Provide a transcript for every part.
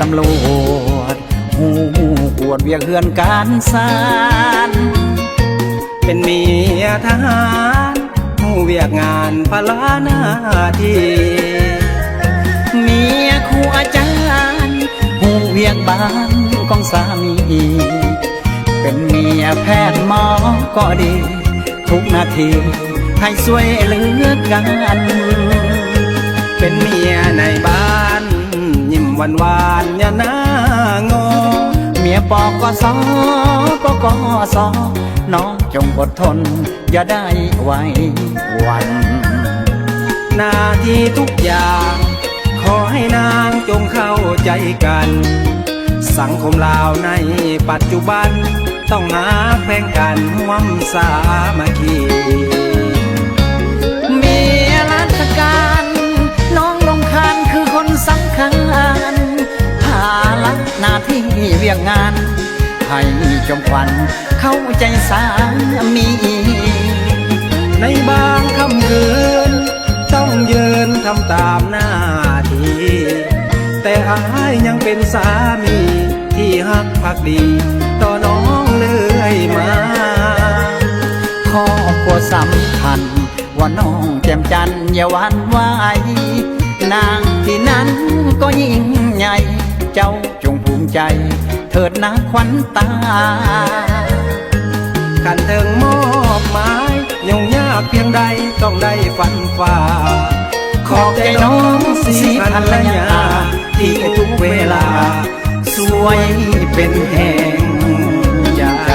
ตำรวจหูปวดเวียกเฮือนการศาลเป็นเมียทหารหูเวียกงานพลาหน้าที่เมียครูอาจารย์หูเวียกบ้านของสามีเป็นเมียแพทย์หมอก็ดีทุกนาทีให้ช่วยเหลือกันเป็นเมียในบ้านยิ้มหวานอย่าหน้างอเมียปอกสอปกสอน้องจงอดทนอย่าได้ไว้วันหน้าที่ทุกอย่างขอให้นางจงเข้าใจกันสังคมลาวในปัจจุบันต้องหาแข่งกันร่วมสามัคคีเมียราชการน้องลงคานคือคนสำคัญภาระหน้าที่เวียงงานให้จมควันเข้าใจสามีในบางค่ำคืนต้องยืนทำตามหน้าที่แต่อายยังเป็นสามีที่ฮักภักดีต่อน้องเลื่อยมาครอบครัวสำคัญว่าน้องแจ่มจันทร์อย่าหวั่นไหวนางที่นั้นก็ยิ่งใหญ่เจ้าจงภูมิใจเถิดนะขวัญตาขันเถิงมอบหมายยุ่งยากเพียงใดต้องได้ฝันฝ่าขอบใจน้องสีภรรยาที่ทุกเวลาสวยเป็นแห่งใจ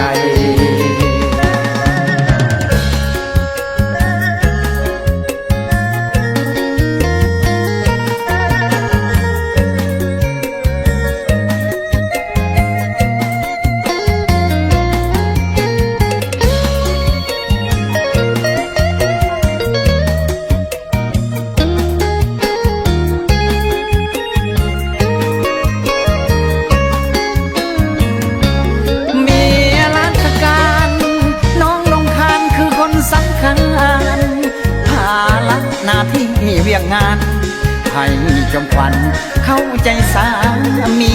เวียงงานให้จมควันเข้าใจสามี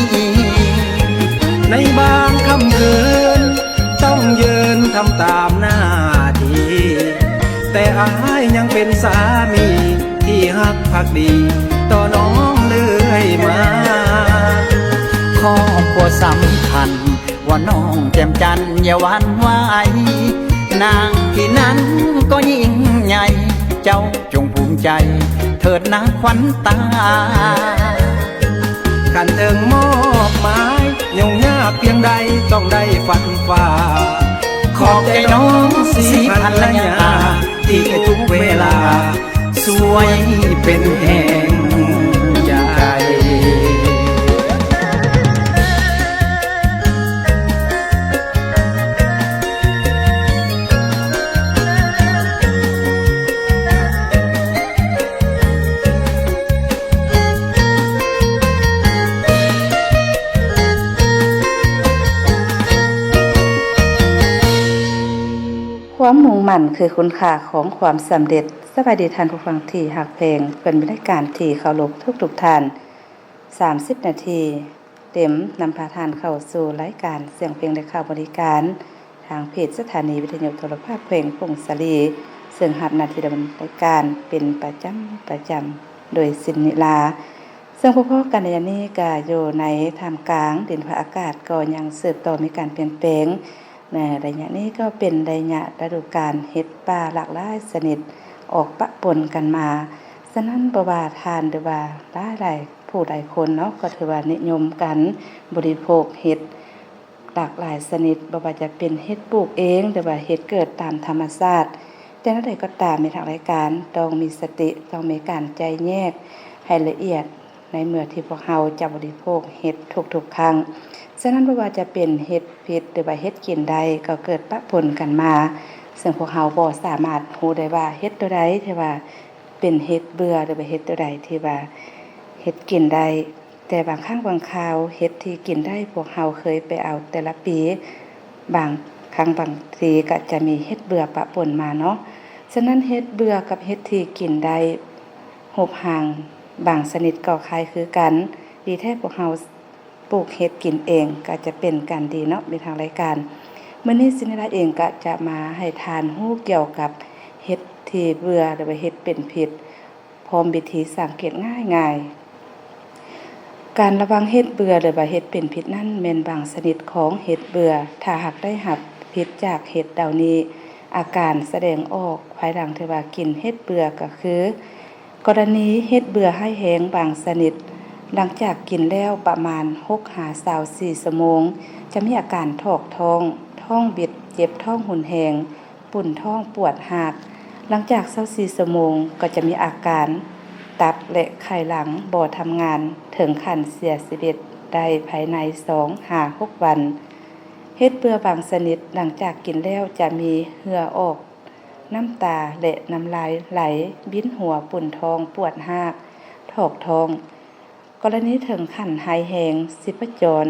ในบางค่ำคืนต้องยืนทำตามหน้าที่แต่อายยังเป็นสามีที่ฮักภักดีต่อน้องเลื่อยมาครอบครัวสำคัญว่าน้องแจ่มจันทร์อย่าหวั่นไหวนางที่นั้นก็ยิ่งใหญ่เจ้าจงภูมิใจเถิดนะขวัญตาขันเถิงมอบหมายยุ่งยากเพียงใดต้องได้ฝันฝ่าขอบใจน้องสีภรรยาที่ทุกเวลาสวยเป็นแห่งใจความมุ่งมั่นคือคุณค่าของความสำเร็จสวัสดีท่านผู้ฟังที่หักเพลงเป็นรายการที่เคารพทุกท่าน30 นาทีเต็มนำพาทานเข้าสู่รายการเสียงเพลงและข่าวบริการทางเพจสถานีวิทยุโทรภาพเพลงพงศรีซึ่งรับหน้าที่ดำเนินรายการเป็นประจำโดยสินนิลาซึ่งพวกกันในนี้ก็อยู่ในท่ามกลางดินฟ้าอากาศก็ยังสืบต่อมีการเปลี่ยนแปลงในระยะนี้ก็เป็นระยะฤดูกาลเห็ดป่าหลากหลายชนิดออกปะปนกันมาฉะนั้นบ่ว่าทานหรือว่าหลายผู้หลายคนเนาะก็ถือว่านิยมกันบริโภคเห็ดหลากหลายชนิดบ่ว่าจะเป็นเห็ดปลูกเองหรือว่าเห็ดเกิดตามธรรมชาติแต่นั่นใดก็ตามในทางรายการต้องมีสติต้องมีการใจแยกให้ละเอียดในเมื่อที่พวกเราจะบริโภคเห็ดทุกๆครั้งฉะนั้นไม่ว่าจะเป็นเห็ดพิษหรือว่าเห็ดกินใดก็เกิดปะปนกันมาซึ่งพวกเราบ่สามารถรู้ได้ว่าเห็ดตัวใดที่ว่าเป็นเห็ดเบื่อหรือว่าเห็ดตัวใดที่ว่าเห็ดกินได้แต่บางครั้งบางคราวเห็ดที่กินได้พวกเราเคยไปเอาแต่ละปีบางครั้งบางทีก็จะมีเห็ดเบื่อปะปนมาเนาะฉะนั้นเห็ดเบื่อกับเห็ดที่กินได้หบห่างบางชนิดก็คล้ายคือกันดีแท้พวกเรา ปลูกเฮ็ดกินเองก็จะเป็นการดีเนาะในทางรายการมื้อนี้สินดาเองก็จะมาให้ทานฮู้เกี่ยวกับเฮ็ดที่เบื่อหรือว่าเฮ็ดเป็นพิษพร้อมวิธีสังเกตง่ายๆการระวังเฮ็ดเบื่อหรือว่าเฮ็ดเป็นพิษนั้นแม่นบางชนิดของเฮ็ดเบื่อถ้าหากได้รับพิษจากเฮ็ดเหล่านี้อาการแสดงออกภายหลังที่ว่ากินเฮ็ดเบื่อก็คือกรณีเฮ็ดเบื่อให้แห้งบางชนิดหลังจากกินแล้วประมาณ6-24 ชั่วโมงจะมีอาการถอกท้องบิดเจ็บท้องหุนแหงปุ่นท้องปวดหากหลังจาก24 ชั่วโมงก็จะมีอาการตับและไขหลังบ่ทำงานถึงขั้นเสียชีวิตได้ภายใน 2-6 วันเฮ็ดเบื่อบางชนิดหลังจากกินแล้วจะมีเหงื่อออกน้ำตาและน้ำลายไหลบิ้นหัวปุ่นท้องปวดหากถอกท้องกรณีถึงขั้นหายแหงสิพจร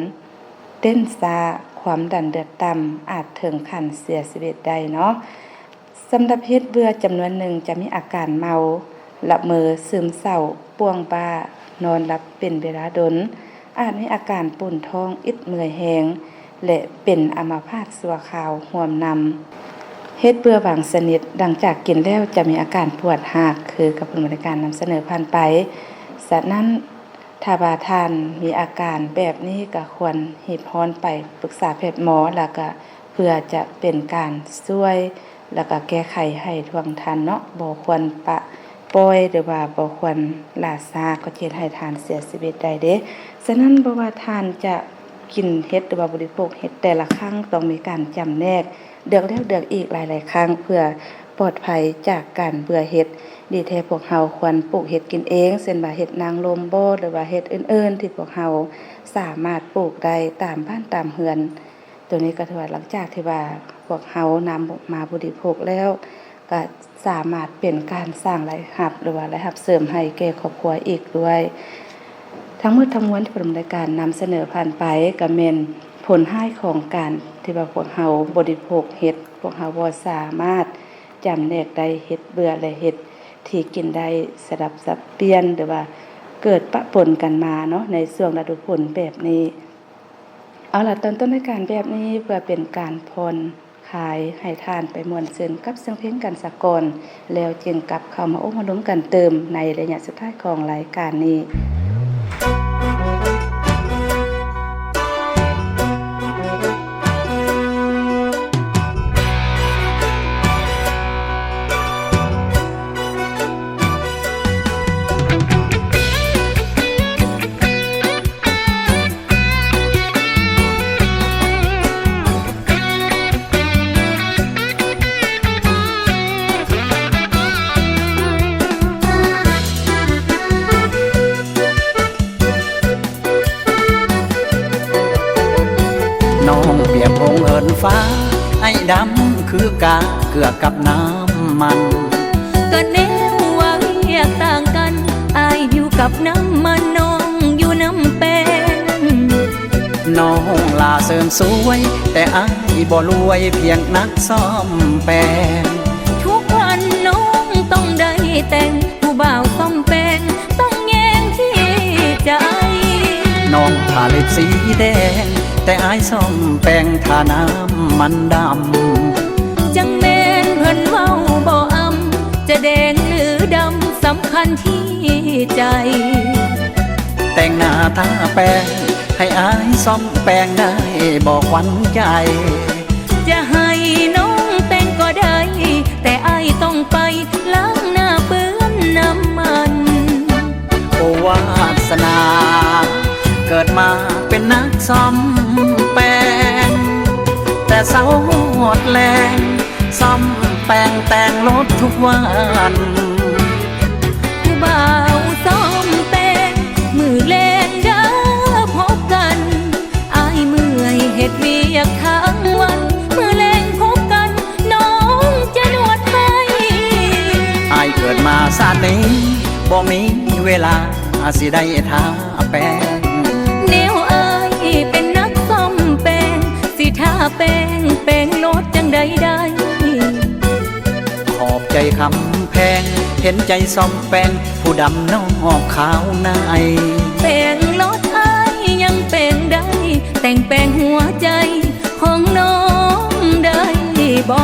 เต้นซาความดันเลือดต่ำอาจถึงขั้นเสียชีวิตได้เนาะสำหรับเฮ็ดเบื่อจำนวนหนึ่งจะมีอาการเมาละเมอซึมเศร้าป่วงบ้านอนหลับเป็นเวลาดนอาจมีอาการปุ่นท้องอิดเมื่อยแหงและเป็นอัมพาตชั่วคราวห่วมนำเฮ็ดเบื่อบางชนิดดังจากกินแล้วจะมีอาการปวดหากคือกับผลบริการนำเสนอผ่านไปฉะนั้นถ้าบาทานมีอาการแบบนี้ก็ควรรีบร้อนไปปรึกษาแพทย์หมอแล้วก็เพื่อจะเป็นการช่วยแล้วก็แก้ไขให้ท่วงทันเนาะบ่ควรปะปล่อยหรือว่าบ่ควรล่าช้าก็เฮ็ดให้ทานเสียชีวิตได้เด้ฉะนั้นบ่ว่าทานจะกินเฮ็ดหรือว่าบริโภคเฮ็ดแต่ละครั้งต้องมีการจำแนกเดือกแล้วเดือกอีกหลายๆครั้งเพื่อปลอดภัยจากการเบื่อเฮ็ดดีแท้พวกเฮาควรปลูกเฮ็ดกินเองเช่นว่าเฮ็ดนางลมบ่หรือว่าเฮ็ดอื่นๆที่พวกเฮาสามารถปลูกได้ตามบ้านตามเรือนตัวนี้ก็ถือว่าหลังจากที่ว่าพวกเฮานำมาบริโภคแล้วก็สามารถเป็นการสร้างรายรับหรือว่ารายรับเสริมให้แก่ครอบครัวอีกด้วยทั้งหมดทั้งมวลที่ผมรายการนำเสนอผ่านไปก็แม่นผลให้ของการที่ว่าพวกเฮาบริโภคเฮ็ดพวกเฮาบ่สามารถจำแนกได้เฮ็ดเบื่อและเฮ็ดที่กินได้สลับสับเปลี่ยนหรือว่าเกิดปะปนกันมาเนาะในช่วงฤดูฝนแบบนี้เอาล่ะตอนต้นรายการแบบนี้เพื่อเป็นการผ่อนคลายให้ทานไปม่วนซื่นกับเสียงเพลงกันสักก่อนแล้วจึงกลับเข้ามาอบรมกันเติมในระยะสุดท้ายของรายการนี้น้องเปรียบพงเอิญฟ้าไอ้ดำคือกาเกลือกับน้ำมันก็แนวว่าเรียกต่างกันอายอยู่กับน้ำมันน้องอยู่น้ำแป้งน้องลาเสริมสวยแต่อายบ่รวยเพียงนักซ่อมแปลงทุกวันน้องต้องได้แต่งผู้บ่าวซ่อมแป้งต้องแย่งที่ใจน้องทาเล็บสีแดงแต่อายซ่อมแป้งทาน้ำมันดำจังแม่นเพิ่นเว้าบ่อำจะแดงหรือดำสำคัญที่ใจ แต่งหน้าทาแป้งให้อายซ่อมแป้งได้บอกหวันใจจะให้น้องแต่งก็ได้แต่อายต้องไปล้างหน้าเปื้อนน้ำมันโอวาสนาเกิดมาเป็นนักซ่อมแป้งแต่เศร้าหมดแรงซ่อมแป้งแต่งรถทุกวันผู้บ่าวซ่อมแป้งมือแลงเด้อพบกันอายเมื่อยเฮ็ดเวียกทั้งวันมือแลงพบกันน้องจะนวดให้อายเกิดมาชาตินี้บ่มีเวลาสิได้ทาแป้งแนวอายเป็นนักซ่อมแป้งสิทาแป้งแป้งรถจังใดได้ขอบใจคำแพงเห็นใจซ่อมแป้งผู้ดำนอกขาวในแป้งรถอายยังแป้งได้ แต่งแปลงหัวใจของน้องได้บ่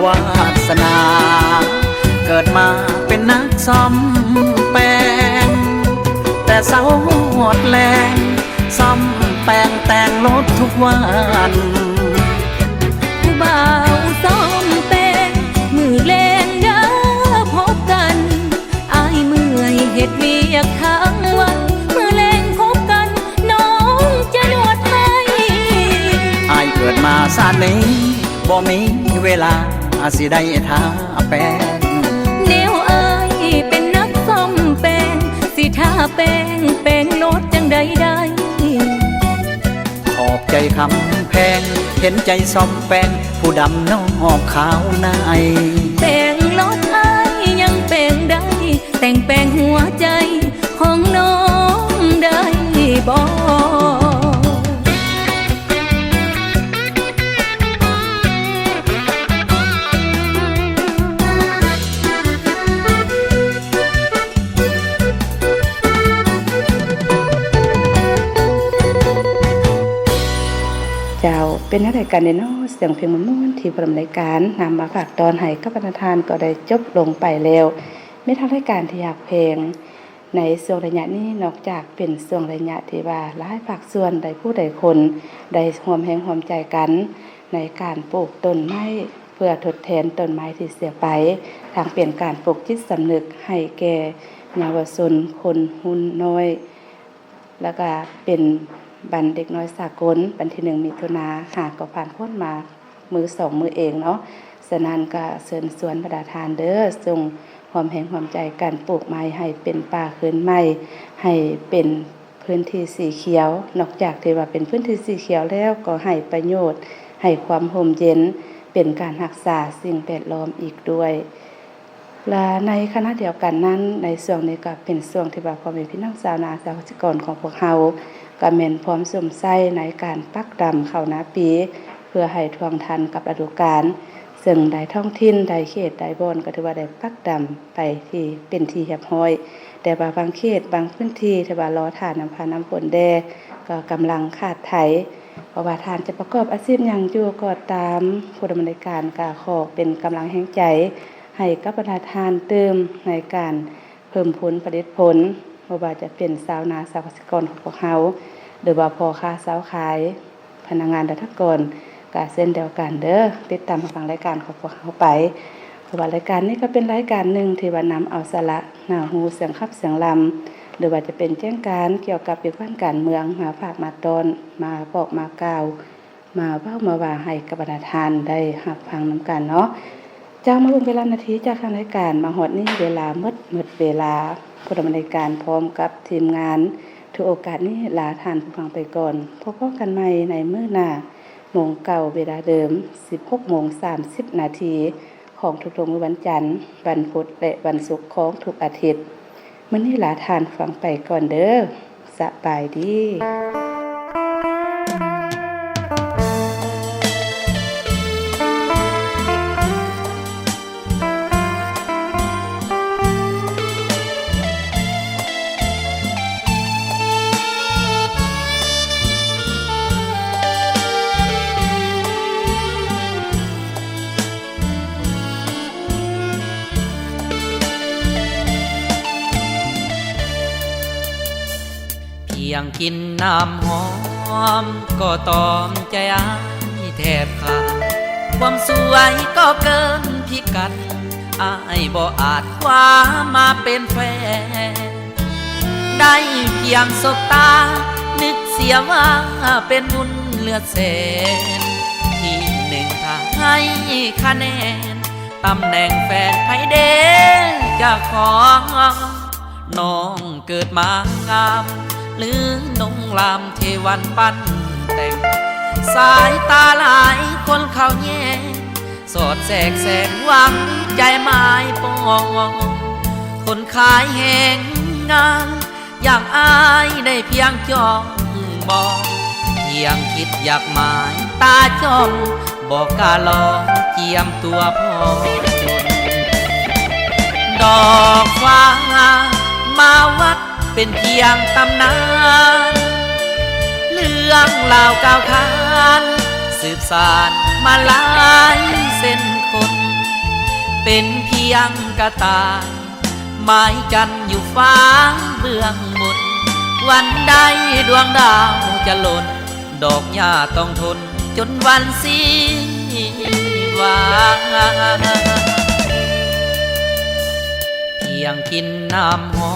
วาสนาเกิดมาเป็นนักซ่อมแปลงแต่เสาหดแรงซ่อมแปลงแต่งรถทุกวันผู้บ่าวซ่อมแปลงมือแรงเด้อพบกันอายเมื่อยเฮ็ดเวียกทั้งวันมือแรงพบกันน้องจะนวดให้อายเกิดมาชาตินี้บ่มีเวลาสิได้ทาแป้งแนวอายเป็นนักซ่อมแปลงสิทาแป้งแป้งรถจังใดได้ขอบใจคำแพงเห็นใจซ่อมแป้งผู้ดำนอกขาวในแป้งรถอายยังแป้งได้แต่งแป้งหัวใจของน้องได้บ่เจ้าเป็นรายการเนาะเสียงเพลงม่วนๆที่ประรายการนำมาฝากตอนให้กับประธานก็ได้จบลงไปแล้วไม่ทางรายการที่อยากเพลงในช่วงระยะนี้นอกจากเป็นช่วงระยะที่ว่าหลายภาคส่วนใดผู้ใดคนได้ร่วมแรงร่วมใจกันในการปลูกต้นไม้เพื่อทดแทนต้นไม้ที่เสียไปทางเปลี่ยนการปลูกจิตสำนึกให้แก่เยาวชนคนหุ่นน้อยแล้วก็เป็นบันเด็กน้อยสากลบันที่1มิถุนาหากก็ผ่านพ้นมามือ2มือเองเนาะฉะนั้นก็เชิญชวนประดาทานเด้อทรงความแห่งความใจการปลูกไม้ให้เป็นป่าคืนไม้ให้เป็นพื้นที่สีเขียวนอกจากที่ว่าเป็นพื้นที่สีเขียวแล้วก็ให้ประโยชน์ให้ความร่มเย็นเป็นการรักษาสิ่งแวดล้อมอีกด้วยและในคณะเดียวกันนั้นในช่วงนี้ก็เป็นช่วงที่ว่าพ่อแม่พี่น้องชาวนาชาวเกษตรกรของพวกเฮาก็แม่นพร้อมสวมใส่ในการปักดำเข้าหน้าปีเพื่อให้ทวงทันกับฤดูกาลซึ่งใดท้องถิ่นใดเขตใดบ่อนก็ถือว่าได้ปักดำไปที่เป็นที่เรียบร้อยแต่ว่าบางเขตบางพื้นที่ที่ว่ารอทานน้ำพาน้ำฝนแดก็กำลังขาดไถเพราะว่าทานจะประกอบอาชีพหยังอยู่ก็ตามผู้ดำเนินการก็ขอเป็นกำลังแห่งใจให้กับประธานเติมในการเพิ่มผลผลิตผลบ่ว่าจะเป็นชาวนาชาวเกษตรกรของพวกเฮาหรือว่าพ่อค้าสาวขายพนักงานรัฐกรก็เช่นเดียวกันเด้อติดตามฟังรายการของพวกเฮาไปเพราะว่ารายการนี้ก็เป็นรายการหนึ่งที่ว่านำเอาสาระหน้าหูเสียงคับเสียงลำหรือว่าจะเป็นแจ้งการเกี่ยวกับเรื่องการเมืองมาฝากมาตอนมาบอกมากล่าวมาเว้ามาว่าให้กับประธานได้รับฟังนำกันเนาะเจ้ามาเบิ่งเวลานาทีจากทางรายการมาฮอดนี้เวลาหมดเวลาผู้ดำเนินการพร้อมกับทีมงานถือโอกาสนี้ลาท่านผู้ฟังไปก่อนพบกันใหม่ในมื้อหน้าโมงเก่าเวลาเดิม 16:30 นาทีของทุกๆมื้อวันจันทร์วันพุธและวันศุกร์ของทุกอาทิตย์มื้อนี้ลาท่านฟังไปก่อนเด้อสบายดียังกินน้ำหอมก็ตอมใจอ้ายแทบขาดความสวยก็เกินพิกัดอ้ายบ่อาจคว้ามาเป็นแฟนได้เพียงสบตานึกเสียว่าเป็นบุญเหลือแสนที่หนึ่งถ้าให้คะแนน ตำแหน่งแฟนไผเด้จะขอน้องเกิดมางามหรือนงลามเทวันปั้นแต่งสายตาหลายคนเขาแย่สอดแสกแสงหวังใจไม้ปองคนขายแห่งงานอย่างอายได้เพียงจ้องมองเพียงคิดอยากหมายตาจ้องบอกกาลองเจียมตัวพ่อจนดอกฟ้ามาวัดเป็นเพียงตำนานเรื่องราวก้าวขานสืบสานมาหลายเส้นคนเป็นเพียงกระต่ายไม้จันอยู่ฟ้าเบื้องบนวันใดดวงดาวจะหล่นดอกหญ้าต้องทนจนวันสิ้นวาเพียงกินน้ำหอ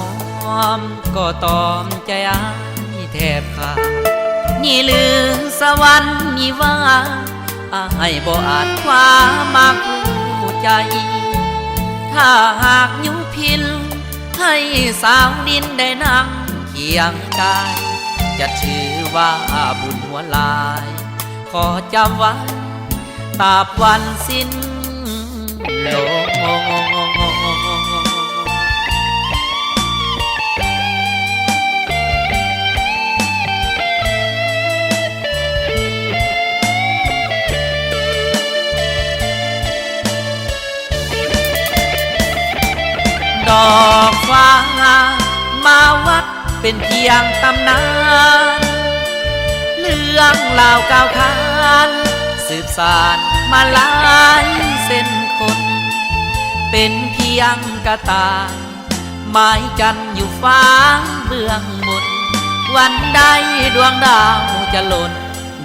มก็ตอมใจอ้ายแทบขาดนี่ลือสวรรค์นี่ว่าอ้ายบ่อาจคว้ามาคู่ใจถ้าหากยุพินให้สาวดินได้นั่งเคียงกายจะถือว่าบุญหัวลายขอจำไว้ตราบวันสิ้นโลกดอกฟ้ามาวัดเป็นเพียงตำนานเรื่องราวก้าวขานสืบสานมาหลายเส้นคนเป็นเพียงกระต่ายไม้จันอยู่ฟ้าเบื้องบนวันใดดวงดาวจะหล่น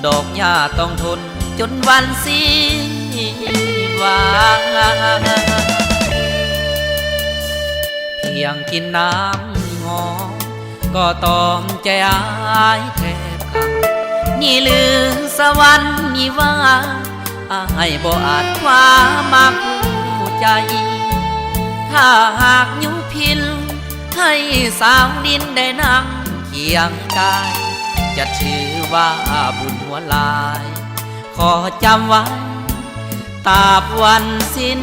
ดอกหญ้าต้องทนจนวันสิ้นวาเพียงกินน้ำหอมก็ตอมใจอ้ายแทบขาดนี่ลือสวรรค์นี่ว่าอ้ายบ่อาจคว้ามาคู่ใจถ้าหากยุพินให้สาวดินได้นั่งเคียงกายจะถือว่าบุญหัวลายขอจำไว้ตราบวันสิ้น